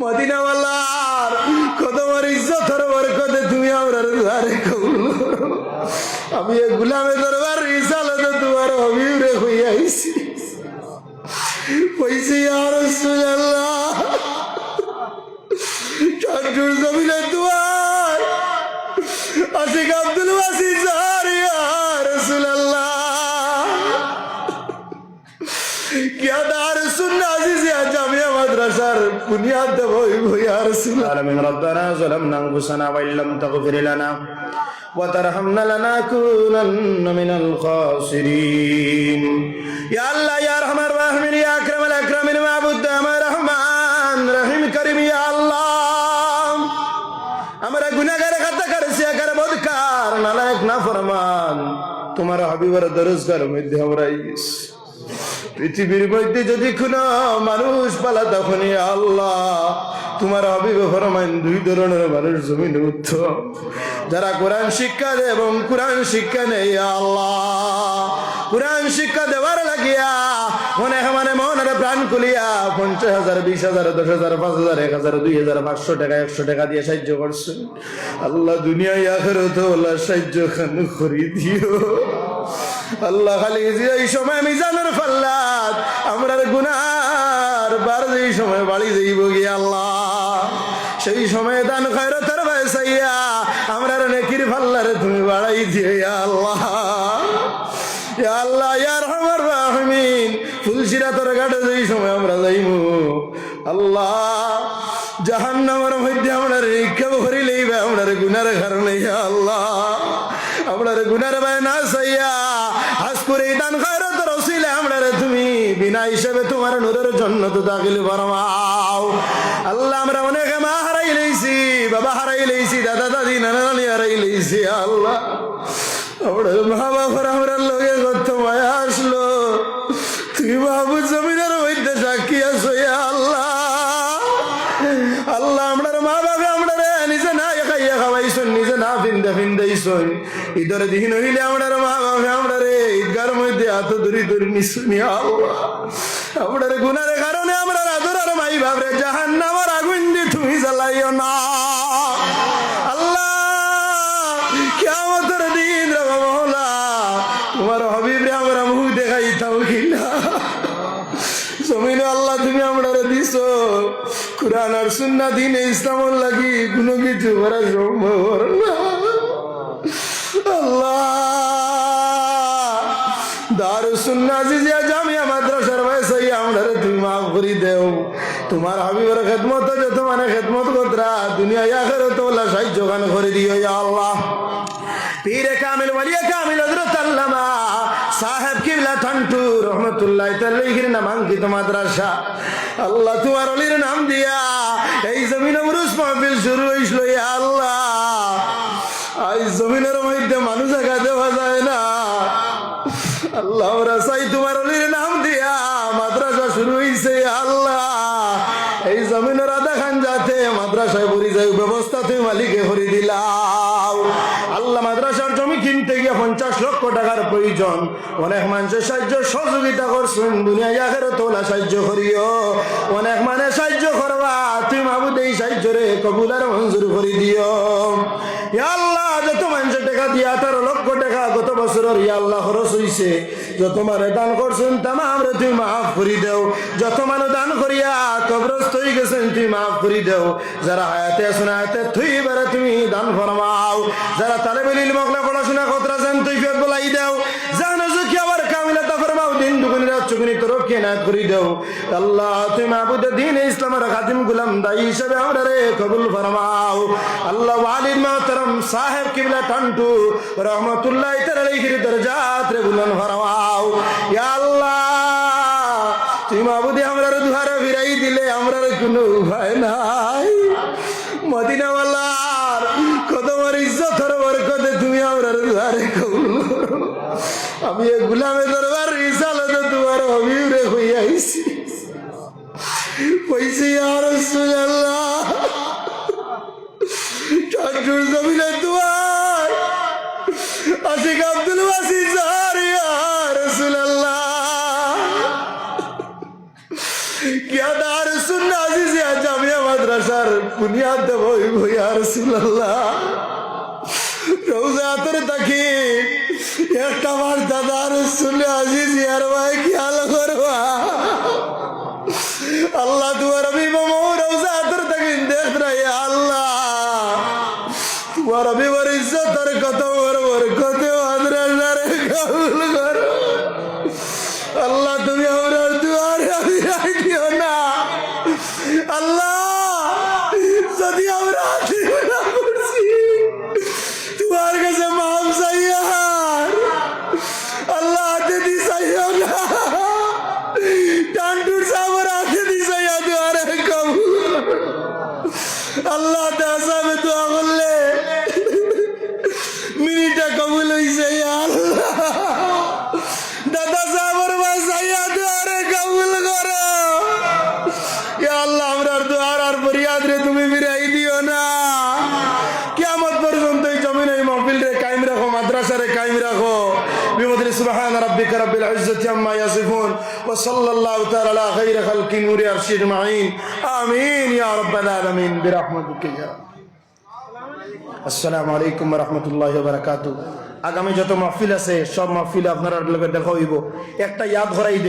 মদিনাওয়ালার কদমের ইজ্জতের বরকতে তুমি আমরার দুয়ারে কবুল করো। আমি এই গোলামে দরবার রিসালাতে তোমার হবিবরে হইয়া আইছি, কইছি ইয়া রাসূলুল্লাহ চাঁদুর জমিনের দুয়ার আশিক আব্দুল ওয়াসির জার ইয়া রাসূলুল্লাহ क्या दार सुन्ना अज़ीज़िया जामिया मदरसार बुनियाद दबोई या रसूल आलमीन रब्बना ज़लमना अनफुसना व इल्लम तग़फिर लना व तरहमना लनकुनन्ना मिनल खासिरीन या अल्लाह या रहमान रहीम या अकरमल अकरमीन माबूद या रहमान रहीम करीम या अल्लाह हमरा गुनाहगार खताकार सियाकार बदकार नालायक नाफरमान तुम्हारा हबीबर दरजगार मध्य हमरा आइस পৃথিবীর মধ্যে যদি কোনো মানুষ পালা তখন আল্লাহ তোমার হাবিবে ফরমান দুই ধরনের মানুষ জমিনে উত্তম, যারা কোরআন শিক্ষা দেয় এবং কোরআন শিক্ষা নেই। আল্লাহ কোরআন শিক্ষা দেওয়ার লাগিয়া মনে মানে মনের প্রাণ খুলিয়া 50,000 20,000 10,000 5,000 1,000 2,000 500 টাকা 100 টাকা দিয়ে সাহায্য করছে। আল্লাহ দুনিয়ায় আখিরাত আল্লাহ সাহায্য খান করে দিও আল্লাহ। খালি এই সময় মিজানের ফাল্লাত আমরার গুনার বার যেই সময় বাড়ি যাইব গিয়ে আল্লাহ সেই সময় দান খয়রাতের বাইসাইয়া আমরার নেকির ফাল্লারে তুমি বাড়াই দিও ইয়া আল্লাহ। ইয়া আল্লাহ ইয়া রহমান রাহিমিন ফুলসিরাতের ঘাটে যেই সময় আমরা যাইব আল্লাহ জাহান্নামের মধ্যে আমরা রিক্কা ভরি লইবে আমরার গুনার কারণে ইয়া আল্লাহ আমরার গুনার বায় না সাইয়া হাসকুরে দান খয়রাতের ওসিলা আমরারে তুমি বিনা হিসাবে তোমার নূরের জান্নাত দাখিল ফরমাও। আল্লাহ আমরা অনেক মা হারাই লইছি, বাবা হারাই লইছি, দাদা দাদি নানা নানি হারাই লইছি। আল্লাহ আমরা মা বাবার আমরার লগে কত মায়া আসলো, তুমি মাহবুব জমিনের মধ্যে সাক্ষী আছো ইয়া আল্লাহ। আল্লাহ আমরার মা বাবা আমরারে নিজে না খাইয়া খাওয়াইছন, নিজে না ফিন্দা ফিন্দাইছন, ঈদের দিন হইলে আমরার মা বাবা আমরারে ঈদগার মধ্যে হাত ধরি ধরি নিছুন ইয়া আল্লাহ। আমরার গুনার কারণে আমরা আদরার মাই বাবরে জাহান্নামের আগুন দিয়ে তুমি জ্বালাইও না আল্লাহ। কিয়ামতের দিন রে মওলা তোমার হাবিবরে আমরা মুখ দেখাইতাম কিনা জমিনে আল্লাহ তুমি আমরারে দিছো কুরআন আর সুন্নাহ দ্বীনে ইসলামের লাগি কোনো কিছু করা সম্ভব না আল্লাহ। দারুস সুন্নাহ আজিজিয়া জামিয়া মাদ্রাসার বাইসাইয়া আমরারে তুমি মাফ করে দেও। তোমার হাবিবের খেদমত যত মানে খেদমত কতরা দুনিয়া আখিরাতে আল্লাহ সাহায্য গান করে দিও ইয়া আল্লাহ। পীরে কামিল ওলিয়ে কামিল হযরত আল্লামা সাহেব কিবলা ঠান্টু রহমাতুল্লাহ তাআলার নামাঙ্কিত মাদ্রাসা আল্লাহ তোমার ওলির নাম দিয়া এই জমিনে উরুস মাহফিল শুরু হইছিল ইয়া আল্লাহ। এই জমিনের মধ্যে মানুষ একা দেওয়া যায় না আল্লাহ, ওরা চাই তোমার ওলির নাম দিয়া মাদ্রাসা শুরু হইছে আল্লাহ। এই জমিনের আধা খান যাতে মাদ্রাসায় ভরি যায় ব্যবস্থা তুমি মালিকে করে দিলাও আল্লাহ। মাদ্রাসার জমি কিনতে গিয়ে 50 লক্ষ টাকার প্রয়োজন, অনেক মানুষের সাহায্য সহযোগিতা করছেন, দুনিয়া আখিরাতে ওলা সাহায্য করিও। অনেক মানে সাহায্য করবা তুমি মাহবুব এই সাহায্য রে কবুল আর মঞ্জুর করে দিও ইয়া আল্লাহ। যত মানুষের টাকা দিয়ে 18 লক্ষ টাকা গত বছরের ইয়া আল্লাহ খরচ হইছে, যত মানে দান করছেন তামাম রে তুমি মাফ করে দাও। যত মানুষ দান করিয়া কবরস্থ হয়ে গেছেন তুমি মাফ করে দাও। যারা হায়াতে আছেন হায়াতে তুই বেড়ে তুমি দান ফরমাও। যারা তালেবে ইলম মকলা পড়াশোনা কতরা জান তুই ফের বলাই দাও। জানো কি আবার কামিলাতা ফরমাও, দিন দুগুনি রাত চুগুনি তোর কে নাত করে দাও আল্লাহ। তুমি মাহবুব দ্বীন ইসলামের খাদিম গোলাম দায়ী হিসেবে আমরারে কবুল ফরমাও আল্লাহ। ওয়ালিদ মুহতারাম সাহেব কিবলা টান্টু রহমাতুল্লাহ তাআলার দরজাত রে বুলন্দ ফরমাও ইয়া আল্লাহ। তুমি মাহবুব আমরার দুয়ারে ফিরাই দিলে আমরার কোনো উপায় নাই। মদিনাওয়ালার কদমের ইজ্জতের বরকতে তুমি আমরার দুয়ারে কবুল করো। আমি এই গোলামে দরবার রিসালাতে তোমার হাবিবরে হইয়া আইছি, কইছি ইয়া রাসূলুল্লাহ চাঁদুর জমিনের দুয়ার আশিক আব্দুল ওয়াসির জার ইয়া রাসূলুল্লাহ। क्या दार सुन्ना अज़ीज़िया जामिया मदरसा মাদ্রাসার বুনিয়াদ দেব ইয়া রাসূলুল্লাহ রওজাতের তাকি একটা বার দাদা রাসূল আজিজ ইয়ার ভাই খেয়াল করবা আল্লাহ তোমার বিবাহ রওজাতের তাকি দেখ রে আল্লাহ তোমার বিবার ইজ্জতের কত বরকত মাদ্রাসারে কবুল করো আল্লাহ তুমি আমরা দুয়ারে আমি রাখিও না আল্লাহ যদি আমরা না করছি তোমার কাছে মাফ চাইয়া আল্লাহ হাতে দি চাইয়া না টান্টুর সামর হাতে দি চাইয়া দুয়ারে কবুল আল্লাহ তাসাবে দোয়া করলে মিনিটটা কবুল হইছে আল্লাহ দাদা সামর বাসাইয়া দুয়ারে কবুল করো ইয়া আল্লাহ আমরার দুয়ার আর ফরিয়াদ রে তুমি ফিরাই দিও না কিয়ামত পর্যন্ত এই জমিনে এই মাহফিল রে কায়েম রাখো মাদ্রাসা রে কায়েম রাখো বিমদরি সুবহান রাব্বিকা রাব্বিল ইজ্জাতি আম্মা ইয়াসিফুন ওয়া সাল্লাল্লাহু তাআলা আলা খাইরি খালকি নূরি আরশিল মাইন আমিন ইয়া রাব্বাল আলামিন বিরহমাতিকা ইয়া আসসালামু আলাইকুম ওয়া রাহমাতুল্লাহি ওয়া বারাকাতুহু আগামী যত মাহফিল আছে সব মাহফিলে আপনারা লগে দেখা হইব একটা ইয়াদ করাই